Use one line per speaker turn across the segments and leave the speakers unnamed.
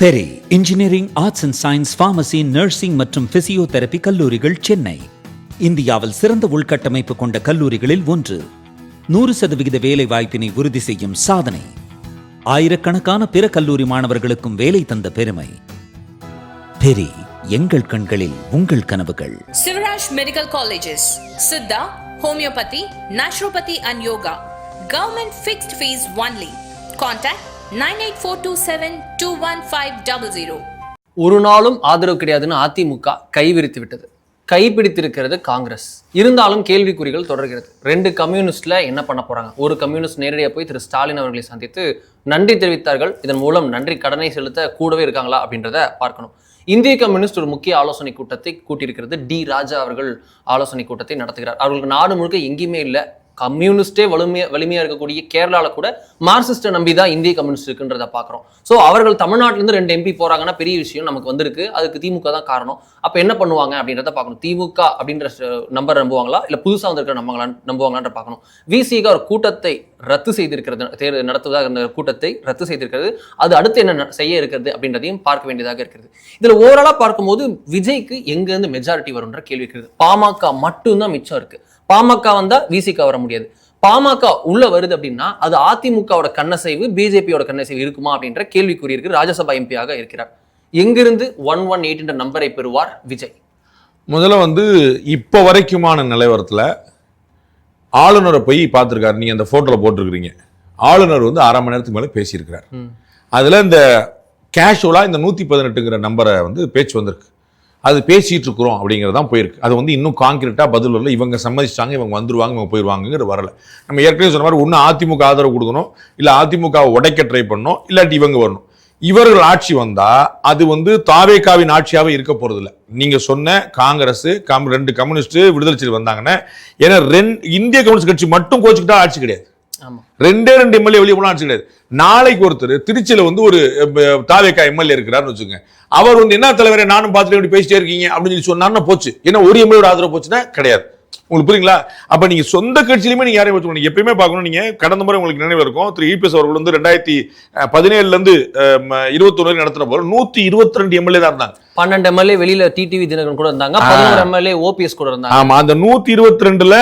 Peri engineering, arts and science, pharmacy, nursing மற்றும் physiotherapy கல்லூரிகள் சென்னை. இந்தியாவில் சிறந்த உள்கட்டமைப்பு கொண்ட கல்லூரிகளில் ஒன்று. 100% வேலை வாய்ப்பினை உறுதி செய்யும் சாதனை. ஆயிரக்கணக்கான பிற கல்லூரி மாணவர்களுக்கும் வேலை தந்த பெருமை. பெரி, எங்கள் கண்களில் உங்கள் கனவுகள்.
Sivaraj medical colleges, Siddha, homeopathy, naturopathy and yoga. Government fixed fees only. Contact 9842721500.
ஒரு நாளும் ஆதரவு கிடையாதுன்னு அதிமுக கைவிரித்து விட்டது. கைப்பிடித்திருக்கிறது காங்கிரஸ். இருந்தாலும் கேள்விக்குறிகள் தொடர்கிறது. 2 கம்யூனிஸ்ட்ல என்ன பண்ண போறாங்க? ஒரு கம்யூனிஸ்ட் நேரடியாக போய் திரு ஸ்டாலின் அவர்களை சந்தித்து நன்றி தெரிவித்தார்கள். இதன் மூலம் நன்றி கடனை செலுத்த கூடவே இருக்காங்களா அப்படின்றத பார்க்கணும். இந்திய கம்யூனிஸ்ட் ஒரு முக்கிய ஆலோசனை கூட்டத்தை கூட்டியிருக்கிறது. டி ராஜா அவர்கள் ஆலோசனை கூட்டத்தை நடத்துகிறார். அவர்களுக்கு நாடு முழுக்க எங்கேயுமே இல்லை. கம்யூனிஸ்டே வலிமையா இருக்கக்கூடிய கேரளாவில் கூட மார்க்சிஸ்டை நம்பி தான் இந்திய கம்யூனிஸ்ட் இருக்குன்றத பார்க்குறோம். ஸோ அவர்கள் தமிழ்நாட்டிலேருந்து 2 MP போறாங்கன்னா பெரிய விஷயம் நமக்கு வந்திருக்கு. அதுக்கு திமுக தான் காரணம். அப்போ என்ன பண்ணுவாங்க அப்படின்றத பார்க்கணும். திமுக அப்படின்ற நம்பர் நம்புவாங்களா, இல்லை புதுசாக வந்திருக்கிற நம்புவாங்களான்ற பார்க்கணும். விசிக ஒரு கூட்டத்தை ரத்து செய்திருக்கிறது, நடத்துவதாக இந்த கூட்டத்தை ரத்து செய்திருக்கிறது. அது அடுத்து என்ன செய்ய இருக்கிறது அப்படின்றதையும் பார்க்க வேண்டியதாக இருக்கிறது. இதில் ஓவராலாக பார்க்கும்போது விஜய்க்கு எங்கேருந்து மெஜாரிட்டி வரும்ன்ற கேள்வி இருக்கிறது. பாமக மட்டும்தான் மிச்சம் இருக்கு. பாமக வந்தா விசிக வர முடியாது. பாமக உள்ள வருது அப்படின்னா அது அதிமுகவோட கண்ணசைவு, பிஜேபியோட கண்ணசைவு இருக்குமா அப்படின்ற கேள்விக்குறி இருக்கு. ராஜ்யசபா எம்பியாக இருக்கிறார். எங்கிருந்து 118 என்ற நம்பரை பெறுவார் விஜய்?
முதல்ல இப்ப வரைக்குமான நிலவரத்துல ஆளுநரை போய் பார்த்திருக்காரு. நீங்க அந்த போட்டோல போட்டிருக்கிறீங்க. ஆளுநர் 1/2 மணி நேரத்துக்கு மேல பேசியிருக்கிறார். அதுல இந்த கேஷுவலா இந்த 118ங்கிற நம்பரை பேச்சு வந்திருக்கு. அது பேசிட்டு இருக்கிறோம் அப்படிங்கிறதான் போயிருக்கு. அது இன்னும் கான்கிரீட்டா பதில் வரல. இவங்க சம்மதிச்சிட்டாங்க, இவங்க வந்துருவாங்க, இவங்க போயிடுவாங்க வரல. நம்ம ஏற்கனவே சொன்ன மாதிரி ஒன்று அதிமுக ஆதரவு கொடுக்கணும், இல்லை அதிமுக உடைக்க ட்ரை பண்ணணும், இல்லாட்டி இவங்க வரணும். இவர்கள் ஆட்சி வந்தா அது தாவேகாவின் ஆட்சியாவே இருக்க போறது இல்லை. நீங்க சொன்ன காங்கிரஸ் 2 கம்யூனிஸ்ட் விடுதலை சிறுத்தை வந்தாங்கன்னா, ஏன்னா இந்திய கம்யூனிஸ்ட் கட்சி மட்டும் கோச்சுக்கிட்டா ஆட்சி கிடையாது. 2 எம்எல்ஏ வெளியே போனா ஆட்சி கிடையாது. நாளைக்கு ஒருத்தர் திருச்சியில ஒரு தாவேகா எம்எல்ஏ இருக்கிறாருன்னு வச்சுக்கோங்க. அவர் என்ன தலைவரை நானும் பார்த்துட்டு இப்படி பேசிட்டே இருக்கீங்க அப்படின்னு சொல்லி சொன்னார்னா போச்சு. ஏன்னா ஒரு எம்எல்ஏ ஆதரவு போச்சுன்னா கிடையாது. உங்களுக்கு புரியுங்களா? அப்ப நீங்க சொந்த கட்சியிலுமே நீங்க யாரையும் வச்சுக்கணும். எப்பயுமே பார்க்கணும். நீங்க கடந்த முறை உங்களுக்கு நினைவு இருக்கும், திரு இபிஎஸ் அவர்கள் 2017 இருந்து 21 நடத்தின போது 122 எம்எல்ஏ தான் இருந்தாங்க.
12 எம்எல்ஏ வெளியில டிடிவி தினகரன் கூட இருந்தாங்க, 11 எம்எல்ஏ ஓபிஎஸ் கூட இருந்தாங்க.
ஆமா, அந்த 122ல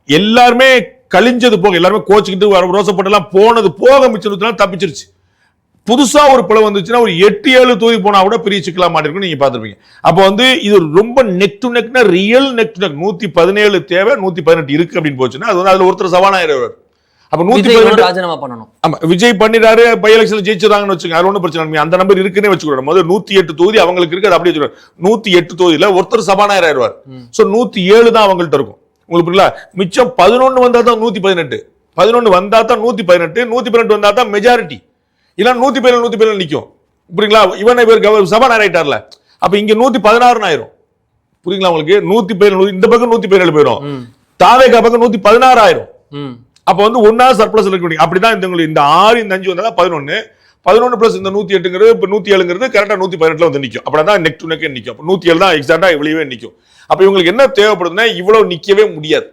எல்லாருமே கழிஞ்சது போக, எல்லாருமே கோச்சுக்கிட்டு ரோசப்பட்டெல்லாம் போனது போக மிச்சம் தப்பிச்சிருச்சு. புதுசா ஒரு பிளவு வந்துச்சுன்னா ஒரு 8-7 தொகுதி போனா கூட பெரிய சிக்கலா மாட்டிருக்கும். நீங்க பாத்துருப்பீங்க. அப்போ இது ரொம்ப நெக் டு நெக்னா ரியல் நெக் டு நெக். 117 தேவை, 118 இருக்கு அப்படின்னு போச்சுன்னா அது அதுல ஒருத்தர் சவானாயிரம். அப்ப 118
ராஜினாமா பண்ணணும்.
ஆமா, விஜய் பண்ணிடாரு, பை எலெக்ஷன்ல ஜெயிச்சிருக்காங்கன்னு வச்சுக்கோங்க. அது ஒன்றும் பிரச்சனை. அந்த நம்பர் இருக்குன்னே வச்சுக்கணும். முதல்ல 108 தொகுதி அவங்களுக்கு இருக்கு, அது அப்படியே வச்சுக்கணும். 108 தொகுதியில ஒருத்தர் சபாநாயகர் ஆயிடுவார். சோ 107 தான் அவங்கள்ட்ட இருக்கும். உங்களுக்கு புரியல? மிச்சம் 11 வந்தா தான் 118, 11 வந்தா தான் 118, 118 வந்தா தான் மெஜாரிட்டி. இல்ல 117 நிக்கும். புரியுங்களா? இவன் சபாநாயகர் ஆயிட்டார்ல, அப்ப இங்க 116 ஆயிரும். புரியுங்களா உங்களுக்கு? 117 இந்த பக்கம் 117 போயிடும், தாவேகா பக்கம் 116 ஆயிரும். அப்ப ஒன்னா சர்ப்ளஸ் இருக்கு. அப்படிதான் இந்த 6 இந்த 5 வந்தா 11 பிளஸ் இந்த 108ங்கிறது இப்ப 107ங்கிறது கரெக்டா 118ல நிக்கும். அப்படிதான் நெக் டு நெக் நிக்கும். 107 தான் எக்ஸாக்டா வெளியவே நிக்கும். அப்ப இவங்களுக்கு என்ன தேவைப்படுதுன்னா இவ்வளவு நிக்கவே முடியாது.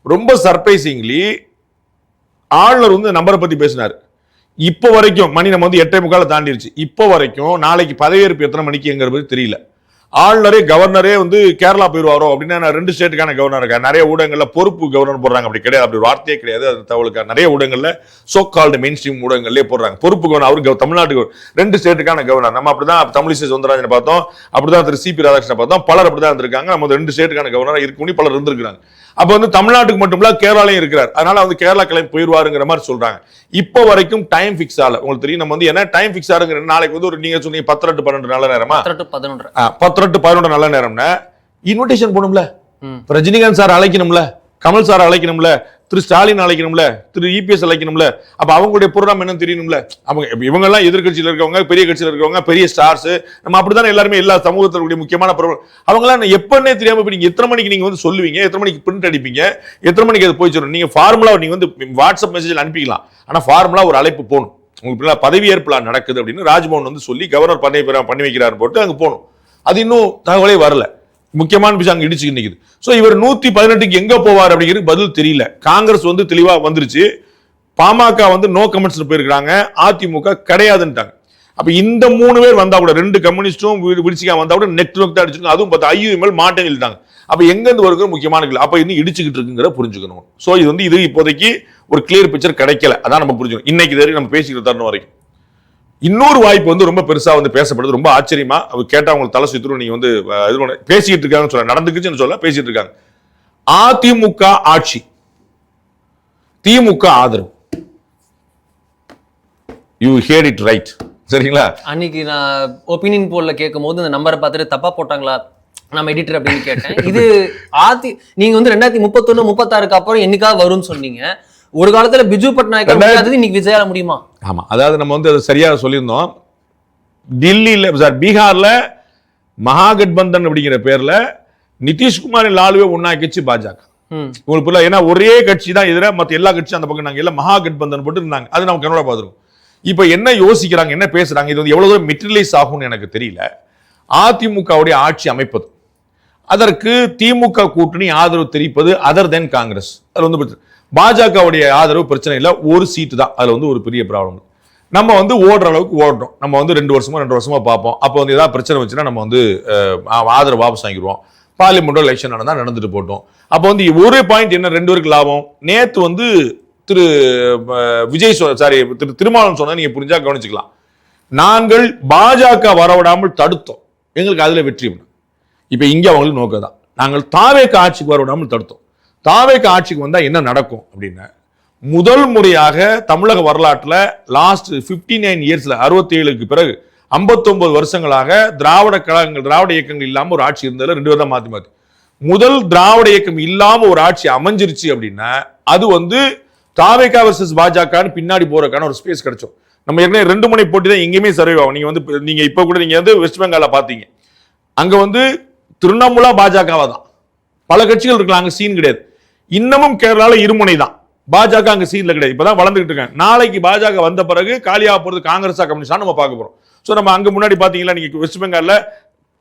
ரொம்ப சர்ப்ரைசிங்லி ஆளுநர் நம்பரை பத்தி பேசினாரு. இப்போ வரைக்கும் மணி நம்ம 8:45 தாண்டிருச்சு. இப்போ வரைக்கும் நாளைக்கு பதவியேற்பு எத்தனை மணிக்கு எங்கிறது தெரியல. ஆளுநரே கவர்னரே கேரளா போயிருவாரோ அப்படின்னா 2 ஸ்டேட்டுக்கான கவர்னர் இருக்கா. நிறைய ஊடகங்கள்ல பொறுப்பு கவர்னர் போடுறாங்க. அப்படி கிடையாது, அப்படி வார்த்தையே கிடையாது. அது தகவலுக்கு நிறைய ஊடகங்கள்ல சோ கால்டு மெயின் ஸ்ட்ரீம் ஊடகங்கள்லேயே போடுறாங்க பொறுப்பு கவர்னர். அவருக்கு தமிழ்நாட்டுக்கு 2 ஸ்டேட்டுக்கான கவர்னர். நம்ம அப்படிதான் தமிழிசை சவுந்தரராஜனை பார்த்தோம், அப்படிதான் திரு சிபி ராதாகிருஷ்ணன் பார்த்தோம். பலர் அப்படிதான் இருந்திருக்காங்க. நம்ம 2 ஸ்டேட்டுக்கான கவர்னரா இருக்கு பலர் இருந்திருக்காங்க. அப்ப தமிழ்நாட்டுக்கு மட்டும் இல்ல கேரளாலையும் இருக்கிறார். அதனால கேரளா கிளம்பி போயிருவாருங்கிற மாதிரி சொல்றாங்க. இப்போ வரைக்கும் டைம் பிக்ஸ் ஆகல. உங்களுக்கு தெரியும் நம்ம என்ன டைம் பிக்ஸ் ஆகுங்கிற நாளைக்கு நீங்க சொன்னீங்க 10-12 நல்ல நேரமா, 10-11 நல்ல நேரம்னா இன்விடேஷன் போடும்ல. ரஜினிகாந்த் சார் அழைக்கணும்ல, கமல் சார் அழைக்கணும்ல, திரு ஸ்டாலின் அழைக்கணும்ல, திரு இபிஎஸ் அழைக்கணும்ல. அப்ப அவங்களுடைய ப்ரோக்ராம் என்னன்னு தெரியணும்ல. இவங்க எல்லாம் எதிர்கட்சியில் இருக்கவங்க, பெரிய கட்சியில் இருக்கவங்க, பெரிய ஸ்டார்ஸ். நம்ம அப்படித்தானே எல்லாருமே எல்லா சமூகத்தினுடைய முக்கியமான அவங்க எல்லாம் எப்பன்னே தெரியாம நீங்க எத்தனை மணிக்கு நீங்க சொல்லுவீங்க, எத்தனை மணிக்கு பிரிண்ட் அடிப்பீங்க, எத்தனை மணிக்கு அது போய் சொல்லணும். நீங்க ஃபார்முலா நீங்க வாட்ஸ்அப் மெசேஜ் அனுப்பிக்கலாம். ஆனா ஃபார்முலா ஒரு அழைப்பு போகணும். உங்களுக்கு பதவியேற்பு நடக்குது அப்படின்னு ராஜ்பவன் சொல்லி கவர்னர் பண்ணி வைக்கிறாரு போட்டு அங்க போகணும். அது இன்னும் தகவலே வரல. முக்கியமான விஷயம் அங்க இடிச்சு நிக்குது. சோ இவர் 118க்கு எங்க போவார் அப்படிங்கிறது பதில் தெரியல. காங்கிரஸ் தெளிவா வந்துருச்சு. பாமக நோ கமெண்ட்ஸ் போயிருக்காங்க, அதிமுக கிடையாதுன்ட்டாங்க. அப்ப இந்த 3 பேர் வந்தா கூட 2 கம்யூனிஸ்டும் விடிச்சிக்காம வந்தா கூட நெட் தான் அடிச்சிருக்காங்க. அதுவும் பார்த்தா IUML மாட்டேன்னு சொல்லிட்டாங்க. அப்ப எங்க இருந்து வருகிற முக்கியமான கேள்வி. அப்ப இன்னும் இடிச்சுக்கிட்டு இருக்குங்கிற புரிஞ்சுக்கணும். சோ இது இப்போதைக்கு ஒரு கிளியர் பிக்சர் கிடைக்கல. அதான் நம்ம புரிஞ்சுக்கணும். இன்னைக்கு வரைக்கும் நம்ம பேசிக்கிட்டு தரணும் வரைக்கும். இன்னொரு வாய்ப்பு ரொம்ப பெருசா பேசப்படுது. ரொம்ப ஆச்சரியமா கேட்டா உங்களுக்கு தலை சுத்திரும். நீங்க பேசிக்கிட்டு இருக்காங்கன்னு சொல்ல, நடந்துக்குச்சுன்னு சொல்ல பேசிட்டு இருக்காங்க. அதிமுக ஆட்சி, திமுக ஆதரவு. You here it right. சரிங்களா?
அன்னைக்கு நான் ஒப்பீனியன் போல்ல கேட்கும் போது இந்த நம்பரை பார்த்துட்டு தப்பா போட்டாங்களா நம்ம எடிட்டர் அப்படின்னு கேட்டேன். இது நீங்க 2031 36க்கு அப்புறம் என்னைக்காவது வரும்னு சொன்னீங்க. ஒரு காலத்துல பிஜு பட்நாயக் இன்னைக்கு விஜயால முடியுமா?
ஆமா, அதாவது நம்ம அதை சரியா சொல்லியிருந்தோம். டில்லியில சார் பீகார்ல மகாகட்பந்தன் அப்படிங்கிற பேர்ல நிதிஷ்குமார் லாலுவே ஒன்னாக்கிச்சு பாஜக. உங்களுக்கு ஏன்னா ஒரே கட்சி தான் எதிர, மற்ற எல்லா கட்சியும் அந்த பக்கம் நாங்க எல்லாம் மகாகட்பந்தன் போட்டு இருந்தாங்க. அது நம்ம கனோட பார்த்துருக்கோம். இப்ப என்ன யோசிக்கிறாங்க, என்ன பேசுறாங்க, இது எவ்வளவு தூரம் மெட்டீரியலைஸ் ஆகும்னு எனக்கு தெரியல. அதிமுகவுடைய ஆட்சி அமைப்பது, அதற்கு திமுக கூட்டணி ஆதரவு தெரிவிப்பது, அதர் தென் காங்கிரஸ். அது பாஜகவுடைய ஆதரவு பிரச்சனை இல்லை, ஒரு சீட்டு தான். அதுல ஒரு பெரிய ப்ராப்ளம். நம்ம ஓடுற அளவுக்கு ஓடுறோம். நம்ம 2 வருஷமா பார்ப்போம். அப்போ ஏதாவது பிரச்சனை வச்சுன்னா நம்ம ஆதரவு வாபஸ் வாங்கிடுவோம். பார்லிமெண்ட் எலெக்ஷன் நடந்துட்டு போட்டோம். அப்போ ஒரு பாயிண்ட் என்ன, 2 பேருக்கு லாபம். நேத்து திரு விஜய் திரு திருமாவளவன் சொன்னா நீங்க புரிஞ்சா கவனிச்சுக்கலாம். நாங்கள் பாஜக வரவிடாமல் தடுத்தோம், எங்களுக்கு அதுல வெற்றி. இப்ப இங்க அவங்களுக்கு நோக்கதான், நாங்கள் தாவேக ஆட்சிக்கு வரவிடாமல் தடுத்தோம். தாவேக ஆட்சிக்கு வந்தா என்ன நடக்கும் அப்படின்னா, முதல் முறையாக தமிழக வரலாற்றுல லாஸ்ட் 59 இயர்ஸ்ல 67க்கு பிறகு 59 வருஷங்களாக திராவிட கழகங்கள், திராவிட இயக்கங்கள் இல்லாம ஒரு ஆட்சி இருந்ததுல 2 பேர் தான் மாத்தி முதல் திராவிட இயக்கம் இல்லாம ஒரு ஆட்சி அமைஞ்சிருச்சு அப்படின்னா, அது தாவேகா வர்சஸ் பாஜகன்னு பின்னாடி போறதுக்கான ஒரு ஸ்பேஸ் கிடைச்சோம். நம்ம ஏற்கனவே 2 முனை போட்டி தான் எங்கேயுமே சர்வே ஆகும். நீங்க இப்ப கூட நீங்க வெஸ்ட் பெங்கால பாத்தீங்க, அங்க திரிணாமுலா பாஜகவா தான். பல கட்சிகள் இருக்கலாம், அங்க சீன் கிடையாது. இன்னமும் கேரளால இருமுனை தான், பாஜக அங்க சீன்ல கிடையாது. இப்பதான் வளர்ந்துட்டு இருக்காங்க. நாளைக்கு பாஜக வந்த பிறகு காலியாக போறது காங்கிரஸா கம்யூனிஸ்டா நம்ம பார்க்க போறோம். சோ நம்ம அங்க முன்னாடி பாத்தீங்களா, நீங்க வெஸ்ட் பெங்கால்ல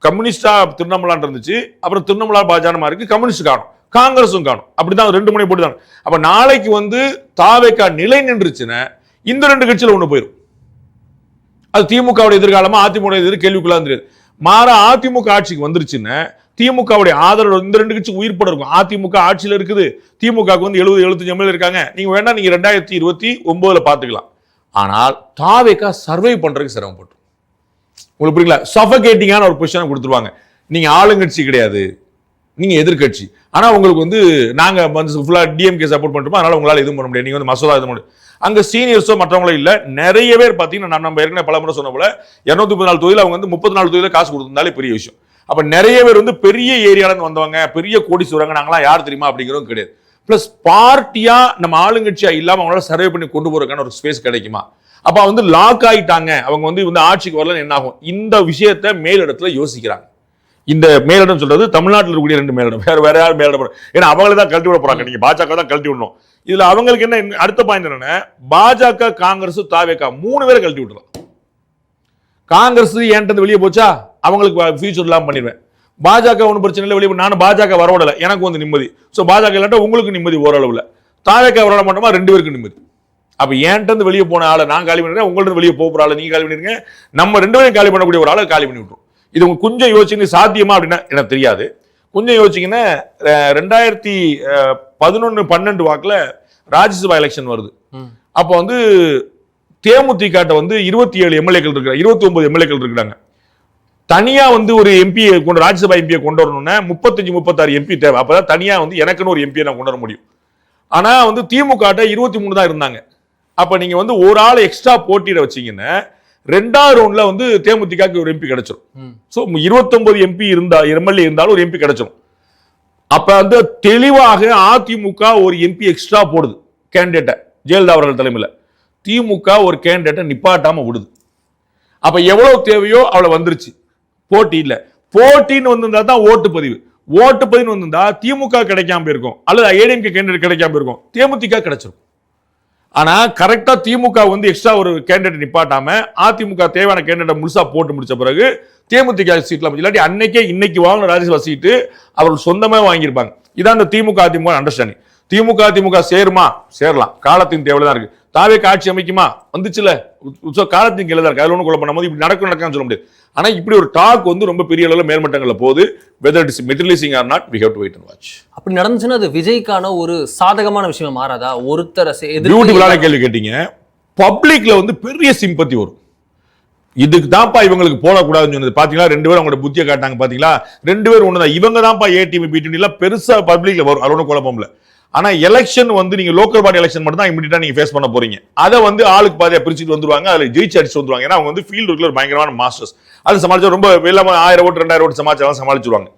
கம்யூனிஸ்டா திரிணாமுலான் இருந்துச்சு, அப்புறம் திரிணாமுலா பாஜக இருக்கு, கம்யூனிஸ்ட் காணும், காங்கிரஸும் காணும். அப்படிதான் 2 முனை போட்டு தான். அப்ப நாளைக்கு தாவேகா நிலை நின்றுச்சுன்னா இந்த 2 கட்சியில ஒண்ணு போயிடும். அது திமுகவுடைய எதிர்காலமா அதிமுக எதிர் கேள்விக்குள்ளா தெரியாது. மாறா அதிமுக ஆட்சிக்கு வந்துருச்சுன்னா திமுகவுடைய ஆதரவு இந்த 2 கட்சி உயிர் பட இருக்கும். அதிமுக ஆட்சியில் இருக்குது, திமுக 70-75 எம்எல்ஏ இருக்காங்க. நீங்க வேணா நீங்க 2029 பாத்துக்கலாம். ஆனால் தாவேகா சர்வை பண்றதுக்கு சிரமப்பட்டு, உங்களுக்கு புரியல, சஃபகேட்டிங்கான ஒரு பொசிஷன் கொடுத்துருவாங்க. நீங்க ஆளுங்கட்சி கிடையாது, நீங்க எதிர்கட்சி. ஆனா உங்களுக்கு நாங்க ஃபுல்லா டிஎம்கே சப்போர்ட் பண்றோம், அதனால உங்களால எதுவும் பண்ண முடியாது, நீங்க மசோதா எதுவும் பண்ண முடியாது. அங்க சீனியர்ஸோ மற்றவங்களோ இல்ல. நிறைய பேர் பாத்தீங்கன்னா, நம்ம ஏற்கனவே பல முறை சொன்ன போல 214 தொகுதியில் அவங்க 34 தொகுதியில் காசு கொடுத்திருந்தாலே பெரிய விஷயம். அப்ப நிறைய பேர் பெரிய ஏரியால இருந்து வந்தவங்க, பெரிய கோடீஸ்வரங்க, நாங்களாம் யார் தெரியுமா அப்படிங்கிறதும் கிடையாது. பிளஸ் பார்ட்டியா நம்ம ஆளுங்கட்சியா இல்லாம அவங்களால சர்வே பண்ணி கொண்டு போறதுக்கான ஒரு ஸ்பேஸ் கிடைக்குமா? அப்ப லாக் ஆயிட்டாங்க, அவங்க ஆட்சிக்கு வரலன்னு என்ன ஆகும்? இந்த விஷயத்தை மேலிடத்துல யோசிக்கிறாங்க. இந்த மேலிடம் சொல்றது தமிழ்நாட்டில் இருக்கக்கூடிய 2 மேலிடம், வேற யாரும் மேலிடம், ஏன்னா அவங்களே தான் கழட்டி விட போறாங்க. நீங்க பாஜக தான் கழட்டி விடணும். இதுல அவங்களுக்கு என்ன அடுத்த பாயிண்ட் என்னன்னா, பாஜக, காங்கிரஸ், தாவேகா 3 பேரை கழட்டி விட்டுலாம். காங்கிரஸ் ஏன்ட்டு வெளியே போச்சா, அவங்களுக்கு ஃபியூச்சர் இல்லாம பண்ணிடுவேன். பாஜக ஒன்றும் பிரச்சனை இல்லை, வெளியே நானும் பாஜக வரவிடல, எனக்கு நிம்மதி. ஸோ பாஜக இல்லாட்டா உங்களுக்கு நிம்மதி ஓரளவுல, தாவேகா வரவிட மாட்டோமா 2 பேருக்கு நிம்மதி. அப்ப ஏன்ட்டு வெளியே போன ஆளை நான் காலி பண்ணிடுறேன், உங்கள்ட்ட வெளியே போகிற ஆளை நீங்க காலி பண்ணிருங்க, நம்ம 2 பேரும் காலி பண்ணக்கூடிய ஒரு ஆளை காலி பண்ணி விட்டுரும். இது கொஞ்சம் யோசிச்சு சாத்தியமா அப்படின்னா எனக்கு தெரியாது. கொஞ்சம் யோசிச்சிங்கன்னா 2011-12 வாக்குல ராஜ்யசபா எலெக்ஷன் வருது. அப்போ தேமுதிக 27 எம்எல்ஏக்கள் இருக்கிறாங்க, 29 எம்எல்ஏக்கள் இருக்கிறாங்க. தனியா ஒரு எம்பி கொண்டு, ராஜ்யசபா எம்பியை கொண்டு வரணும்னா 35-36 எம்பி தேவை. அப்பதான் தனியா எனக்குன்னு ஒரு எம்பியை நான் கொண்டு வர முடியும். ஆனா திமுக 23 தான் இருந்தாங்க. அப்ப நீங்க ஒரு ஆள் எக்ஸ்ட்ரா போட்டியிட வச்சீங்கன்னா 2வது ரவுண்ட்ல தேமுதிகக்கு ஒரு எம்பி கிடைச்சிடும். சோ 29 எம்பி எம்எல்ஏ இருந்தாலும் ஒரு எம்பி கிடைச்சிடும். அப்ப தெளிவாக அதிமுக ஒரு எம்பி எக்ஸ்ட்ரா போடுது கேண்டிடேட்டை, ஜெயலலிதா அவர்கள் தலைமையில. திமுக ஒரு கேண்டிடேட்டை நிப்பாட்டாம விடுது. அப்ப எவ்வளவு தேவையோ அவ்வளவு வந்துருச்சு. போட்டி இல்ல, போட்டின்னு வந்திருந்தா தான் ஓட்டு பதிவு. ஓட்டு பதிவு வந்திருந்தா திமுக கிடைக்காம போயிருக்கும், அல்லது ஏடிஎம்கே கேண்டிடேட் கிடைக்காம போயிருக்கும், தேமுதிக கிடைச்சிருக்கும். ஆனா கரெக்டா திமுக எக்ஸ்ட்ரா ஒரு கேண்டிடேட் நிப்பாட்டாம அதிமுக தேவையான கேண்டிடேட் முழுசா போட்டு முடிச்ச பிறகு தேமுதிக சீட்ல இல்லாட்டி அன்னைக்கே இன்னைக்கு வாங்கின ராஜ்யசபா சீட்டு அவர்கள் சொந்தமா வாங்கியிருப்பாங்க. இதான் இந்த திமுக அதிமுக அண்டர்ஸ்டாண்டிங். திமுக சேருமா, சேரலாம், காலத்தின் தேவைதான் இருக்கு. தாவேக்கு ஆட்சி அமைக்குமா வந்துச்சுல, காலத்தின் கீழே தான் இருக்கு, அதுல ஒன்றும் குழப்பம் நம்ம இப்படி நடக்கான்னு சொல்ல முடியாது. ஆனா இப்படி ஒரு டாக் வந்து ரொம்ப பெரிய அளவில் மேல்மட்டங்கள்ல போகுது. Whether it is materialising or not, we have to wait and watch.
அப்படி நடந்துச்சுன்னா அது விஜய்க்கான ஒரு சாதகமான விஷயமா மாறாதா? ஒருத்தர்
பியூட்டிஃபுல்லான கேள்வி கேட்டீங்க. பப்ளிக்ல வந்து பெரிய சிம்பத்தி வரும். இதுக்கு தான்ப்பா இவங்களுக்கு போடக்கூடாதுன்னு சொன்னது பாத்தீங்களா, 2 பேரும் அவங்களோட புத்தியை காட்டாங்க பாத்தீங்களா, 2 பேரும் ஒண்ணுதான், இவங்க தான்ப்பா ஏ டீம் பி டீம் எல்லாம் பெருசா பப்ளிக்ல வரும், அது ஒன்றும் குழப்பம் இல்ல. ஆனா எலெக்ஷன் வந்து நீங்க லோக்கல் பாடி எலெக்ஷன் மட்டும் தான் இமிடியேட்டா நீங்க ஃபேஸ் பண்ண போறீங்க. அதை வந்து ஆளுக்கு பாதியா பிரிச்சுட்டு வந்துருவாங்க, அதுல ஜெயிச்சு அடிச்சு வந்துருவாங்க. ஏன்னா அவங்க வந்து ஃபீல்டு இருக்கிற பயங்கரமான மாஸ்டர்ஸ். அது சமாளிச்சா ரொம்ப வெள்ளமா 1000 ஓட்டு 2000 ஓட்டு சமாளிச்சாலும் சமாளிச்சிருவாங்க.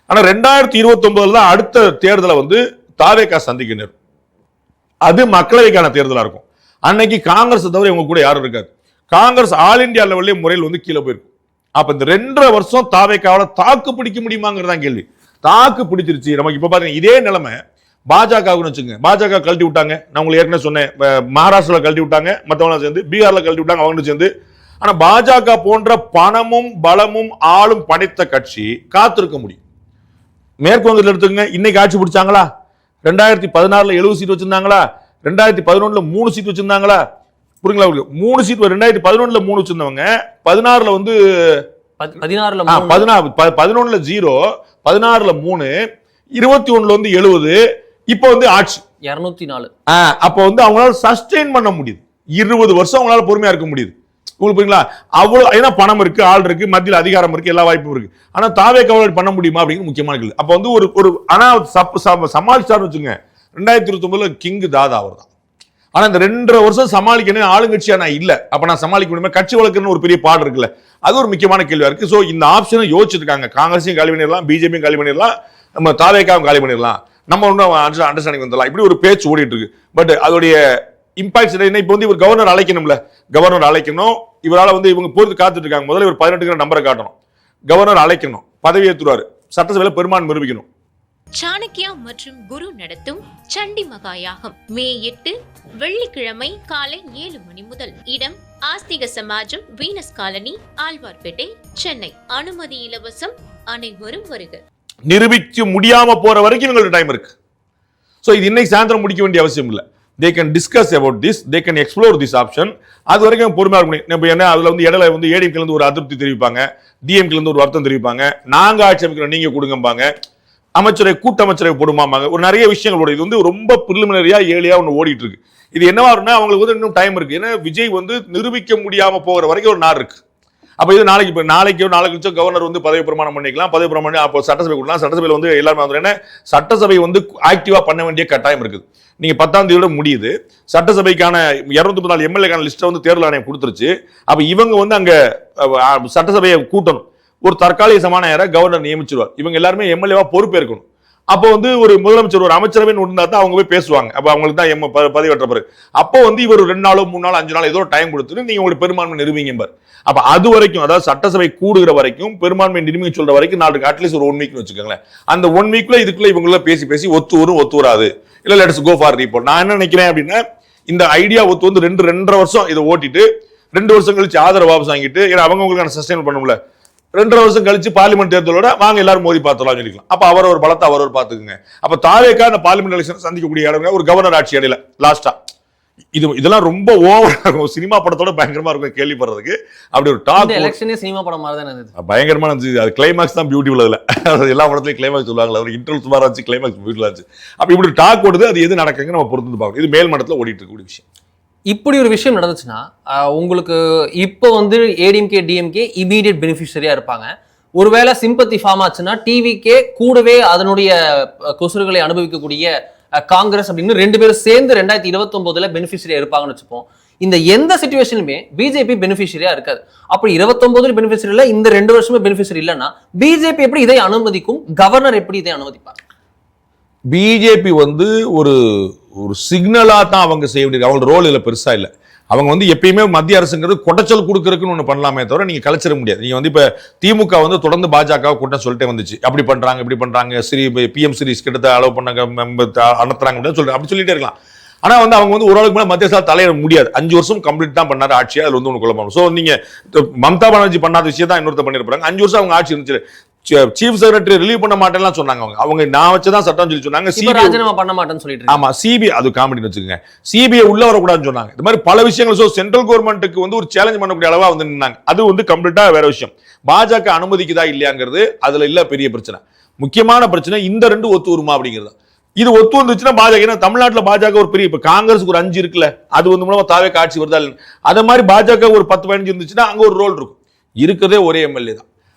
ஆனா 2029 தான் அடுத்த தேர்தலை வந்து தாவேகா சந்திக்க நேரும். அது மக்களவைக்கான தேர்தலா இருக்கும். அன்னைக்கு காங்கிரஸ் தவிர இவங்க கூட யாரும் இருக்காது. காங்கிரஸ் ஆல் இந்தியா லெவல்லே முறையில் வந்து கீழே போயிருக்கும். அப்ப இந்த 2.5 வருஷம் தாவேக்காவோட தாக்கு பிடிக்க முடியுமாங்கிறதான் கேள்வி. தாக்கு பிடிச்சிருச்சு. நமக்கு இப்ப பாத்தீங்கன்னா இதே நிலைமை பாஜகவுன்னு வச்சுங்க. பாஜக கழட்டி விட்டாங்க, நான் உங்களுக்கு ஏற்கனவே சொன்னேன், மகாராஷ்டிரால கழட்டி விட்டாங்க, மற்றவங்க சேர்ந்து பீகார்ல கழட்டி விட்டாங்க, அவங்க சேர்ந்து. ஆனா பாஜக போன்ற பணமும் பலமும் ஆளும் படைத்த கட்சி காத்திருக்க முடியும். மேற்கு வங்கத்தில் எடுத்துக்கங்க, இன்னைக்கு ஆட்சி பிடிச்சாங்களா? 2016 70 சீட் வச்சிருந்தாங்களா? 2011 3 சீட் வச்சிருந்தாங்களா? புரியுங்களா உங்களுக்கு? 3 சீட் 2011 3 வச்சிருந்தவங்க 16 வந்து
16
11 0, 16 3, 21 வந்து 70, இப்ப வந்து ஆட்சி
204.
அப்ப வந்து அவங்களால சஸ்டெயின் பண்ண முடியுது. 20 வருஷம் அவங்களால பொறுமையா இருக்க முடியுது. உங்களுக்கு புரியுங்களா? அவ்வளவு, ஏன்னா பணம் இருக்கு, ஆள் இருக்கு, மத்தியில் அதிகாரம் இருக்கு, எல்லா வாய்ப்பும் இருக்கு. ஆனா தாவேக்காவால பண்ண முடியுமா அப்படிங்கிறது முக்கியமான கேள்வி. அப்ப வந்து ஒரு ஆனா சமாளிச்சார்னு வச்சுங்க, 2029 கிங் தாதா அவர் தான். ஆனா இந்த 2.5 வருஷம் சமாளிக்கணும் ஆளுங்கட்சியா நான் இல்ல, அப்ப நான் சமாளிக்க முடியுமா? கட்சி வளர்க்கணும்னு ஒரு பெரிய பாடு இருக்குல்ல, அது ஒரு முக்கியமான கேள்வியா இருக்கு. சோ இந்த ஆப்ஷனை யோசிச்சிருக்காங்க. காங்கிரஸையும் காலி பண்ணிடலாம், பிஜேபியும் காலி பண்ணிடலாம், நம்ம தாவேக்காவும் காலி பண்ணிடலாம், நம்ம ஒன்றும் அண்டர்ஸ்டாண்டிங் வந்துடலாம், இப்படி ஒரு பேச்சு ஓடிட்டு இருக்கு. பட் அதோடைய இம்பாக்ட்ஸ் என்ன? இப்போ வந்து இவர் கவர்னர் அழைக்கணும்ல, கவர்னர் அழைக்கணும். இவரால் வந்து இவங்க பொறுத்து காத்துட்டு இருக்காங்க. முதல்ல இவர் 18 நம்பரை காட்டணும், கவர்னர் அழைக்கணும், பதவி ஏற்றுவாரு, சட்டசபையில பெரும்பான்மை நிரூபிக்கணும்.
சாணக்கியா மற்றும் குரு நடத்தும் சண்டி மகா யாகம் மே 8 வெள்ளிக்கிழமை காலை 7 மணி முதல். இடம் ஆஸ்திக சமாஜம், வீனஸ் காலனி, ஆழ்வார்பேட்டை, சென்னை. அனுமதி இலவசம், அனைவரும் வருக.
நிரூபிக்க முடியாம போற வரைக்கும் இவங்களுக்கு டைம் இருக்கு. சோ இது இன்னைக்கு சாயந்தரம் முடிக்க வேண்டிய அவசியம் இல்லை. they can discuss about this, they can explore this option. அது வரைக்கும் பொறுமையா இருக்கணும். என்ன அதுல வந்து இடையில வந்து ஏடிஎம்கேல இருந்து ஒரு அதிருப்தி தெரிவிப்பாங்க, டிஎம்கேல இருந்து ஒரு வருத்தம் தெரிவிப்பாங்க, நாங்க ஆட்சி அமைக்கிறோம் நீங்க கொடுங்கம்பாங்க, அமைச்சரை கூட்டமைச்சரை போடுமாங்க, ஒரு நிறைய விஷயங்களோட இது வந்து ரொம்ப பிரிலிமினரியா ஏழியா ஒன்று ஓடிட்டு இருக்கு. இது என்னவா இருக்குன்னா அவங்களுக்கு வந்து இன்னும் டைம் இருக்கு. ஏன்னா விஜய் வந்து நிரூபிக்க முடியாம போகிற வரைக்கும் ஒரு நாள் இருக்கு. அப்ப இது நாளைக்கோ கவர்னர் வந்து பதவி பிரமாணம் பண்ணிக்கலாம், பதவி பிரமாணம் அப்போ சட்டசபை கொடுக்கலாம். சட்டசபையில் வந்து எல்லாருமே வந்து என்ன, சட்டசபை வந்து ஆக்டிவா பண்ண வேண்டிய கட்டாயம் இருக்குது. நீங்க 10ஆம் தேதியோட முடியுது. சட்டசபைக்கான 234 எம்எல்ஏக்கான லிஸ்ட்டை வந்து தேர்தல் ஆணையம் கொடுத்துருச்சு. அப்ப இவங்க வந்து அங்க சட்டசபையை கூட்டணும். ஒரு தற்காலிக சபாநாயகரை கவர்னர் நியமிச்சிருவார். இவங்க எல்லாருமே எம்எல்ஏவா பொறுப்பேற்கணும். அப்போ வந்து ஒரு முதலமைச்சர் ஒரு அமைச்சரவை இருந்தா தான் அவங்க போய் பேசுவாங்க. அப்ப அவங்களுக்கு தான் பதவியேற்ற பிறகு அப்போ வந்து இவர் 2 நாளோ 3 நாள் 5 நாள் ஏதோ டைம் கொடுத்துட்டு நீங்க உங்களுக்கு பெரும்பான்மை நிரூபிங்க. அப்ப அது வரைக்கும், அதாவது சட்டசபை கூடுகிற வரைக்கும், பெரும்பான்மை நிரூபிக்க சொல்ற வரைக்கும் நாட்டுக்கு அட்லீஸ்ட் ஒரு 1 வீக் வச்சுக்கோங்களேன். அந்த 1 வீக்ல இதுக்குள்ள இவங்கள பேசி ஒத்து வராது, இல்ல லெட்ஸ் கோ ஃபார் ரிப்போர்ட். நான் என்ன நினைக்கிறேன் அப்படின்னா, இந்த ஐடியா ஒத்து வந்து 2.5 வருஷம் இதை ஓட்டிட்டு 2 வருஷம் கழிச்சு ஆதரவு வாபஸ் வாங்கிட்டு, ஏன்னா அவங்களுக்கான சஸ்டைன் பண்ணும்ல, 2.5 வருஷம் கழிச்சு பார்லிமெண்ட் தேர்தலோட வாங்க எல்லாரும் மோதி பார்த்தலாம் சொல்லிக்கலாம். அப்ப அவர் ஒரு பலத்தை அவர் பாத்துக்குங்க. அப்ப தாவேக்கா அந்த பார்லிமெண்ட் எலெக்ஷன் சந்திக்கக்கூடிய இடம் ஒரு கவர்னர் ஆட்சி இடையில லாஸ்டா இதெல்லாம் ரொம்ப ஓவரா இருக்கும். சினிமா படத்தோட பயங்கரமா இருக்கும் கேள்விப்படுறதுக்கு. அப்படி ஒரு டாக்
எலெக்ஷனே சினிமா படம் மாதிரி தான் இருந்தது.
பயங்கரமா இருந்துச்சு. அது கிளைமாக்ஸ் தான் பியூட்டிஃபுல். அதுல எல்லா படத்துலயும் கிளைமாக்ஸ் சொல்லுவாங்க, அவர் இன்டர்வல் சுமாரா இருந்துச்சு, கிளைமாக்ஸ் பியூட்டிஃபுல்லா இருந்துச்சு. அப்ப இப்படி டாக் ஓடுது, அது எது நடக்குங்க நம்ம பொறுத்து பார்க்கணும். இது மேல் மட்டத்தில் ஓடிட்டு இருக்கக்கூடிய விஷயம்.
இப்படி ஒரு விஷயம் நடந்துச்சுன்னா உங்களுக்கு இப்போ வந்து ஏடிஎம்கே டிஎம்கே இமீடியட் பெனிஃபிஷரியா இருப்பாங்க. ஒருவேளை சிம்பத்தி ஃபார்ம் ஆச்சுன்னா டிவிக்கே கூடவே அதனுடைய கொசுறுகளை அனுபவிக்கக்கூடிய காங்கிரஸ் அப்படின்னு 2 பேரும் சேர்ந்து 2029 பெனிஃபிஷரியா இருப்பாங்கன்னு வச்சுப்போம். இந்த எந்த சிச்சுவேஷனுமே பிஜேபி பெனிஃபிஷரியா இருக்காது. அப்படி 29 பெனிஃபிஷரி இல்ல, இந்த 2 வருஷமே பெனிஃபிஷரி இல்லைன்னா பிஜேபி எப்படி இதை அனுமதிக்கும்? கவர்னர் எப்படி இதை அனுமதிப்பார்?
பிஜேபி வந்து ஒரு சிக்னலா தான் அவங்க செய்ய வேண்டியது. அவங்க ரோல் இல்ல பெருசா இல்ல. அவங்க வந்து எப்பயுமே மத்திய அரசுங்கிறது கொடைச்சல் கொடுக்கறதுக்குன்னு ஒன்று பண்ணலாமே தவிர நீங்க கலைச்சிட முடியாது. நீங்க வந்து இப்ப திமுக வந்து தொடர்ந்து பாஜக கூட்டம் சொல்லிட்டே வந்துச்சு, அப்படி பண்றாங்க இப்படி பண்றாங்க, பிஎம் சீரிஸ் கிட்ட அலோவ் பண்ணாங்க, அனுப்புறாங்க அப்படி சொல்லிட்டே இருக்கலாம். ஆனா வந்து அவங்க வந்து ஓரளவுக்கு மேல மத்திய அரசு தலையிட முடியாது. 5 வருஷம் கம்ப்ளீட் தான் பண்ணாரு ஆட்சியா. அதுல வந்து ஒன்று குழப்பம். சோ நீங்க மம்தா பானர்ஜி பண்ணாத விஷயம் தான் இன்னொருத்த பண்ணிருப்பாங்க. 5 வருஷம் அவங்க ஆட்சி இருந்துச்சு. சீஃப் செக்ரட்டரி ரிலீவ் பண்ண மாட்டேன்னு சொன்னாங்க. அவங்க நான் வச்சுதான் சட்டம் சொல்லி சொன்னாங்க.
ராஜினாமா பண்ண மாட்டேன்னு சொல்லிட்டு
ஆமா, சிபிஐ அது காமெடி வச்சுக்கோங்க, சிபிஐ உள்ள வரக்கூடாதுன்னு சொன்னாங்க. இந்த மாதிரி பல விஷயங்கள் சென்ட்ரல் கவர்மெண்ட்டுக்கு வந்து ஒரு சேலஞ்ச் பண்ணக்கூடிய அளவா வந்து நின்னாங்க. அது வந்து கம்ப்ளீட்டா வேற விஷயம். பாஜக அனுமதிக்குதா இல்லையாங்கிறது அதுல இல்ல பெரிய பிரச்சனை. முக்கியமான பிரச்சனை இந்த ரெண்டு ஒத்து வருமா அப்படிங்கிறது. இது ஒத்து வந்துச்சுன்னா பாஜக, தமிழ்நாட்டுல பாஜக ஒரு பெரிய, இப்ப காங்கிரஸுக்கு ஒரு 5 இருக்குல்ல, அது வந்து மூலமா தாவே காட்சி வருதா இல்லை, அதே மாதிரி பாஜக ஒரு 10-15 இருந்துச்சுன்னா அங்க ஒரு ரோல் இருக்கும். இருக்கிறதே ஒரே எம்எல்ஏ தான்,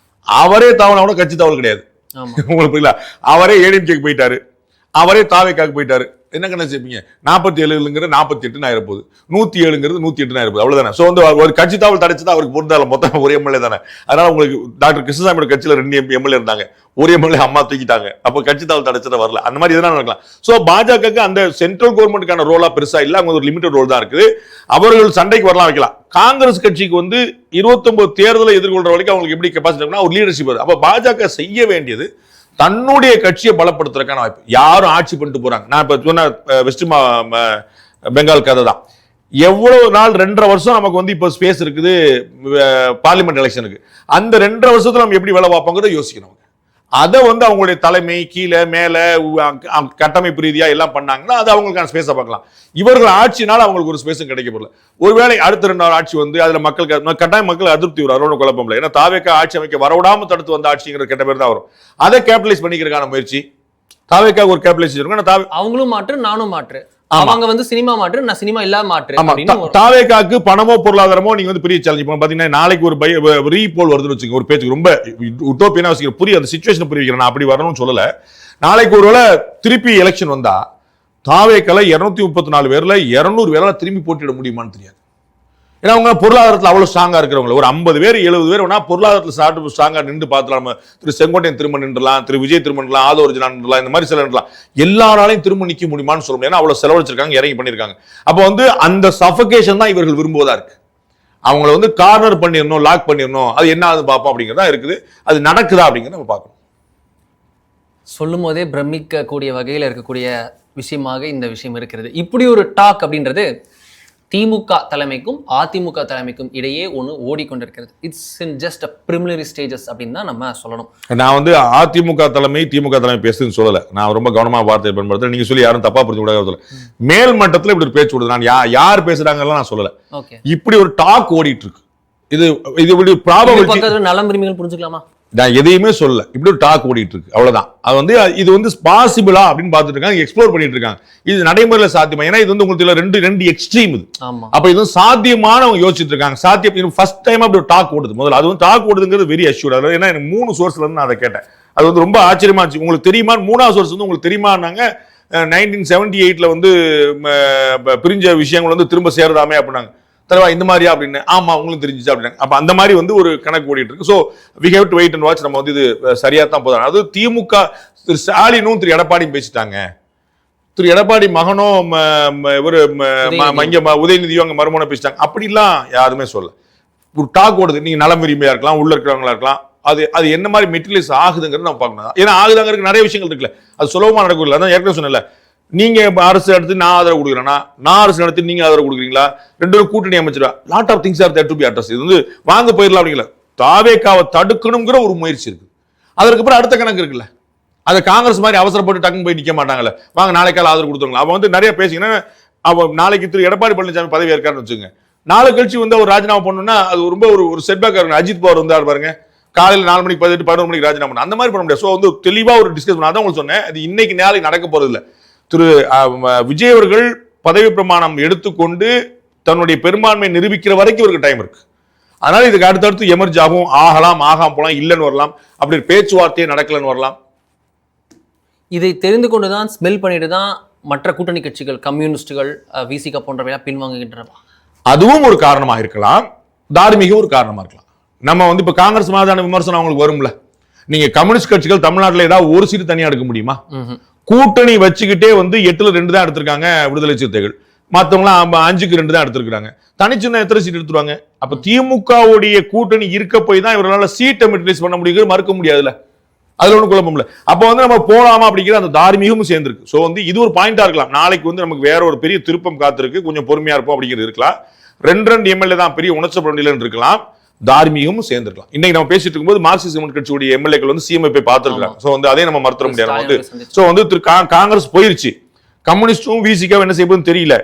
அவரே தாவல கட்சி தாவல் கிடையாது. உங்களுக்கு புரியல, அவரே ஏடிஎம்கேக்கு போயிட்டாரு, அவரே தாவேக்காக்கு போயிட்டாரு. என்ன கணக்கு செய்ப்பீங்க? 47ங்கிற 48 ஆயிரப்போகுது, 107ங்கிறது 108 ஆயிரப்போகுது, அவ்வளவுதானே. சோ வந்து ஒரு கட்சி தாவல் தடைச்சுதான் அவருக்கு பொருந்தால மொத்தம் ஒரு எம்எல்ஏ தானே. அதனால உங்களுக்கு டாக்டர் கிருஷ்ணசாமியோட கட்சியில 2 எம்எல்ஏ இருந்தாங்க, ஒரு எம்எல்ஏ அம்மா தூக்கிட்டாங்க, அப்ப கட்சி தாவல் தடைச்சத வரல. அந்த மாதிரி எதனா நடக்கலாம். சோ பாஜகவுக்கு அந்த சென்ட்ரல் கவர்மெண்ட்டுக்கான ரோலா பெருசா இல்ல, அவங்க ஒரு லிமிடெட் ரோல் தான் இருக்குது. அவர்கள் சண்டைக்கு வரலாம், வைக்கலாம். காங்கிரஸ் கட்சிக்கு வந்து 29 தேர்தலை எதிர்கொள்ற வரைக்கும் அவங்களுக்கு எப்படி கெபாசிட்டி இருக்குன்னா ஒரு லீடர்ஷிப். அப்ப பாஜக செய்ய வேண்டியது தன்னுடைய கட்சியை பலப்படுத்துறதுக்கான வாய்ப்பு. யாரும் ஆட்சி பண்ணிட்டு போறாங்க. நான் இப்ப சொன்ன வெஸ்ட் பெங்கால் கதை தான். எவ்வளவு நாள் 2.5 வருஷம் நமக்கு வந்து இப்ப ஸ்பேஸ் இருக்குது பார்லிமெண்ட் எலெக்ஷனுக்கு. அந்த 2.5 வருஷத்துல நம்ம எப்படி வேலை பார்ப்போங்கிறத யோசிக்கணும். அதை வந்து அவங்களுடைய தலைமை கீழே மேல கட்டமைப்பு ரீதியா எல்லாம் பண்ணாங்கன்னா அது அவங்களுக்கான ஸ்பேஸை பார்க்கலாம். இவர்கள் ஆட்சினால அவங்களுக்கு ஒரு ஸ்பேஸும் கிடைக்கப்படல. ஒருவேளை அடுத்த 2 நாள் ஆட்சி வந்து அதுல மக்களுக்கு கட்டாயம் மக்கள் அதிருப்தி வரும், அதோட குழப்பம் இல்லை. ஏன்னா தாவேக்கா ஆட்சி அமைக்க வரவிடாம தடுத்து வந்த ஆட்சிங்கிற கெட்ட பேர் தான் வரும். அதை கேபிட்டலைஸ் பண்ணிக்கிறதுக்கான முயற்சி தாவேக்கா ஒரு கேபிட்டலைஸ்.
அவங்களும் மாற்று, நானும் மாற்று. அவங்க வந்து சினிமா மாற்று, நான் சினிமா இல்லாம மாற்று.
தாவேக்காக்கு பணமோ பொருளாதாரமோ நீங்க வந்து பெரிய சேலஞ்ச். இப்போ பாத்தீங்கன்னா நாளைக்கு ஒரு ரீபோல் வருதுன்னு வச்சுக்கோங்க, ஒரு பேச்சுக்கு ரொம்ப உட்டோப்பியனா வச்சுக்க புரிய அந்த சிச்சுவேஷன் புரிவிக்கிறேன். நான் அப்படி வரணும்னு சொல்லல. நாளைக்கு ஒருவேளை திருப்பி எலெக்ஷன் வந்தா தாவேக்கால 234 பேர்ல 200 பேரால திரும்பி போட்டியிட முடியுமான்னு தெரியாது. ஏன்னா அவங்க பொருளாதாரத்தில் அவ்வளவு ஸ்ட்ராங்கா இருக்கிறவங்க, ஒரு 50 பேர் 70 பேர் வேணா பொருளாதாரத்தில் ஸ்ட்ராங்கா நின்று பார்த்துலாம். திரு செங்கோட்டையன் திரும்ப நின்றுலாம், திரு விஜய் திரும்ப நின்றலாம், ஆதோர்ஜனா நின்றலாம், இந்த மாதிரி சில நின்றலாம். எல்லாராலையும் திரும்ப நிக்க முடியுமான்னு சொல்ல முடியாது. அவ்வளவு செலவழிச்சிருக்காங்க, இறங்கி பண்ணிருக்காங்க. அப்போ வந்து அந்த சஃபகேஷன் தான் இவர்கள் விரும்புவதா இருக்கு. அவங்களை வந்து கார்னர் பண்ணிடணும், லாக் பண்ணிடணும், அது என்ன ஆகுது பார்ப்போம் அப்படிங்கிறதா இருக்குது. அது நடக்குதா அப்படிங்கிறத நம்ம பார்க்கணும்.
சொல்லும் போதே பிரமிக்க கூடிய வகையில் இருக்கக்கூடிய விஷயமாக இந்த விஷயம் இருக்கிறது. இப்படி ஒரு டாக் அப்படின்றது திமுக தலைமைக்கும் அதிமுக தலைமைக்கும் இடையே ஒன்று ஓடிக்கொண்டிருக்கிறது. It's in just preliminary stages அப்படின்னு தான் நம்ம சொல்லணும்.
நான் வந்து அதிமுக தலைமை திமுக தலைமை பேசுதுன்னு சொல்லல, நான் ரொம்ப கவனமா வார்த்தை பயன்படுத்துறேன். நீங்க சொல்லி யாரும் தப்பா புரிஞ்சு விடாத மேல் மட்டத்தில் இப்படி ஒரு பேச்சு விடுது. நான் யார் பேசுறாங்க நான் சொல்லல. இப்படி ஒரு டாக் ஓடிட்டு இருக்கு. இது இப்படி ப்ராபபிலிட்டி
நலம் உரிமைகள் புரிஞ்சுக்கலாமா?
நான் எதையுமே சொல்லல, இப்படி ஒரு டாக் ஓடிட்டு இருக்கு, அவ்வளவுதான். அது வந்து இது வந்து பாசிபிளா அப்படின்னு பார்த்துட்டு இருக்காங்க, எக்ஸ்ப்ளோர் பண்ணிட்டு இருக்காங்க. இது நடைமுறையில சாத்தியமா? ஏன்னா இது வந்து உங்களுக்கு ரெண்டு எக்ஸ்ட்ரீம் இது. அப்ப இது சாத்தியமான அவங்க யோசிச்சுட்டு இருக்காங்க. சாத்தியம் ஃபர்ஸ்ட் டைம் அப்படி ஒரு டாக் ஓடுது. முதல்ல அது வந்து டாக் ஓடுதுங்கிறது வெரி அஷ்யூர்ட். அதாவது ஏன்னா எனக்கு 3 சோர்ஸ்ல இருந்து நான் அதை கேட்டேன். அது வந்து ரொம்ப ஆச்சரியமா இருந்துச்சு. உங்களுக்கு தெரியுமா? 3ஆவது சோர்ஸ் வந்து உங்களுக்கு தெரியுமான்னாங்க 1978ல வந்து பிரிஞ்ச விஷயங்கள் வந்து திரும்ப சேருதாமே அப்படின்னாங்க. தலைவா இந்த மாதிரியா அப்படின்னு. ஆமா உங்களுக்கு தெரிஞ்சிச்சு அப்படின்னாங்க. அப்ப அந்த மாதிரி வந்து ஒரு கணக்கு ஓடிட்டு இருக்கு. So we have to wait and watch. நம்ம வந்து இது சரியா தான் போதும். அது திமுக திரு ஸ்டாலினும் திரு எடப்பாடியும் பேசிட்டாங்க. திரு எடப்பாடி மகனும் ஒரு உதயநிதியும் அங்க மறுமணம் பேசிட்டாங்க. அப்படிலாம் யாருமே சொல்ல. ஒரு டாக் ஓடுது. நீங்க நலம் விரும்பியா இருக்கலாம், உள்ள இருக்கிறவங்களா இருக்கலாம். அது என்ன மாதிரி மெட்டீரியல்ஸ் ஆகுதுங்கிறது நம்ம பார்க்கணும். ஏன்னா ஆகுதாங்கிறது நிறைய விஷயங்கள் இருக்குல்ல, அது சுலபமா நடக்கல. அதான் ஏற்கனவே சொன்னல, நீங்க அரசு எடுத்து நான் ஆதரவு கொடுக்குறேன்னா, நான் அரசு நடத்தி நீங்க ஆதரவு கொடுக்குறீங்களா, 2 பேரும் கூட்டணி அமைச்சிருவா. Lot of things are there to be addressed. இது வந்து வாங்க போயிடலாம் அப்படிங்கல, தாவேக்காவை தடுக்கணுங்கிற ஒரு முயற்சி இருக்கு. அதற்கப்புறம் அடுத்த கணக்கு இருக்குல்ல, அதை காங்கிரஸ் மாதிரி அவசரப்பட்டு டக்குன்னு போய் நிக்க மாட்டாங்கல்ல, வாங்க நாளைக்கால ஆதரவு கொடுத்துருங்களா. அவன் வந்து நிறைய பேசிங்கன்னா, அவன் நாளைக்கு திரு எடப்பாடி பழனிசாமி பதவி ஏற்காருன்னு வச்சுங்க, நாளை கழிச்சு வந்து அவர் ராஜினாமா பண்ணணும்னா அது ரொம்ப ஒரு செட்பேக் இருக்கும். அஜித் பவார் வந்து பாருங்க, காலையில் 4 மணிக்கு 18 11 மணிக்கு ராஜினாமா பண்ண, அந்த மாதிரி பண்ண முடியாது. ஸோ வந்து தெளிவா ஒரு டிஸ்கஸ் பண்ண. அதான் உங்களுக்கு சொன்னேன், அது இன்னைக்கு நாளைக்கு நடக்க போறது இல்லை. திரு விஜய் அவர்கள் பதவி பிரமாணம் எடுத்துக்கொண்டு தன்னுடைய பெரும்பான்மை நிரூபிக்கிற வரைக்கும் ஒரு டைம் இருக்கு. அதனால இதுக்கு அடுத்தடுத்து எமர்ஜ் ஆகும், ஆகாம போலாம், இல்லைன்னு வரலாம், அப்படி பேச்சுவார்த்தையே நடக்கலன்னு வரலாம்.
இதை தெரிந்து கொண்டுதான் ஸ்மெல் பண்ணிட்டு தான் மற்ற கூட்டணி கட்சிகள், கம்யூனிஸ்டுகள், விசிக போன்றவையெல்லாம் பின்வாங்குகின்றன.
அதுவும் ஒரு காரணமாக இருக்கலாம், தார்மீக ஒரு காரணமா இருக்கலாம். நம்ம வந்து இப்ப காங்கிரஸ் மாதிரியான விமர்சனம் அவங்களுக்கு வரும்ல. நீங்க கம்யூனிஸ்ட் கட்சிகள் தமிழ்நாட்டில் ஏதாவது ஒரு சீட்டு தனியா எடுக்க முடியுமா? கூட்டணி வச்சுக்கிட்டே வந்து 8ல் 2 தான் எடுத்திருக்காங்க விடுதலை சிறுத்தைகள், மற்றவங்களாம் 5க்கு 2 தான் எடுத்திருக்காங்க. தனிச்சின்ன எத்தனை சீட் எடுத்துருவாங்க? அப்ப திமுகவுடைய கூட்டணி இருக்க போய் தான் இவரால சீட்டை மெட்டீரியலைஸ் பண்ண முடியுது, மறுக்க முடியாதுல்ல, அதுல ஒன்றும் குழப்பம் இல்லை. அப்போ வந்து நம்ம போலாமா அப்படிங்கிற அந்த தார்மீகமும் சேர்ந்துருக்கு. ஸோ வந்து இது ஒரு பாயிண்டா இருக்கலாம். நாளைக்கு வந்து நமக்கு வேற ஒரு பெரிய திருப்பம் காத்திருக்கு, கொஞ்சம் பொறுமையா இருப்போம் அப்படிங்கிறது இருக்கலாம். 2 எம்எல்ஏ தான் பெரிய உணர்ச்சப்பட இருக்கலாம். தார்மீகமும் சேர்ந்திருக்கலாம். இன்னைக்கு நம்ம பேசிட்டு இருக்கும்போது மார்க்சிஸ்ட் கம்யூனிஸ்ட் கட்சியுடைய எம்எல்ஏக்கள் வந்து சிஎம் போய் பார்த்திருக்காங்க. சோ வந்து அதே நம்ம மறுத்துற முடியாது. வந்து சோ வந்து காங்கிரஸ் போயிருச்சு, கம்யூனிஸ்டும் விசிகாவும் என்ன செய்யணும் தெரியல,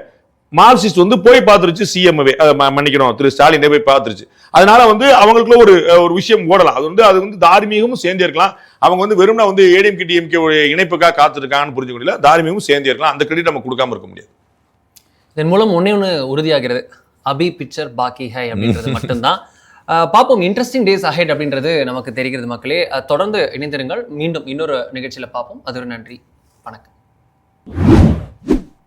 மார்க்சிஸ்ட் வந்து போய் பார்த்துருச்சு சிஎம்வே, மன்னிக்கணும் திரு ஸ்டாலினே போய் பார்த்துருச்சு. அதனால வந்து அவங்களுக்குள்ள ஒரு விஷயம் ஓடலாம். அது வந்து தார்மீகமும் சேர்ந்தே இருக்கலாம். அவங்க வந்து வெறும்னா வந்து ஏடிஎம்கே டிஎம்கே இணைப்புக்காக காத்திருக்காங்கன்னு புரிஞ்சுக்க முடியல. தார்மீகமும் சேர்ந்தே இருக்கலாம். அந்த கிரெடிட் நம்ம கொடுக்காம இருக்க முடியாது.
இதன் மூலம் ஒண்ணு உறுதியாகிறது, அபி பிக்சர் பாக்கி ஹை அப்படின்றது மட்டும்தான். பார்ப்போம், இன்ட்ரெஸ்டிங் டேஸ் அஹெட் அப்படின்றது நமக்கு தெரிகிறது மக்களே. தொடர்ந்து இணைந்திருங்கள். மீண்டும் இன்னொரு நிகழ்ச்சியில பார்ப்போம். அது ஒரு நன்றி, வணக்கம்.